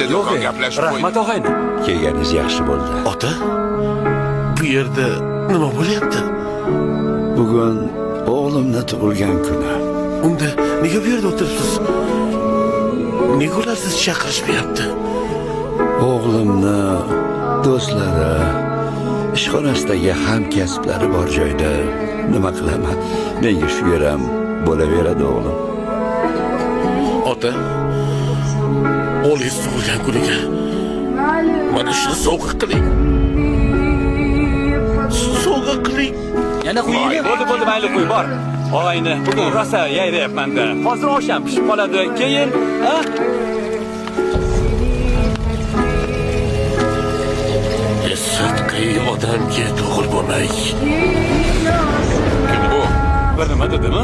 bitta do'kon gaplashib qo'y. Rahmat og'ayni. Kelganingiz yaxshi bo'ldi. Ota, bu yerda nima bo'lyapti? Bugun o'g'limning tug'ilgan kuni. Unda nega bu yerda o'tiribsiz? Nega ular sizni chaqirishmayapti? O'g'limni do'stlari, ishxonasidagi hamkasblari bor joyda nima qilaman? Menga shu yeram bo'laveradi o'g'lim. Ota, o'g'lingiz tug'ilgan kuniga mana shuni sovg'a qiling. Sovg'a qiling. Yana qo'ying. Bo'ldi, mayli qo'y, bor. Og'ayni, bugun rosa yayrayapman-da. Hozir osham pishib qoladi. Keyin, ha? Sidqiy odamga to'g'ri bo'lmay. Kim bu? Bir nima dedimi?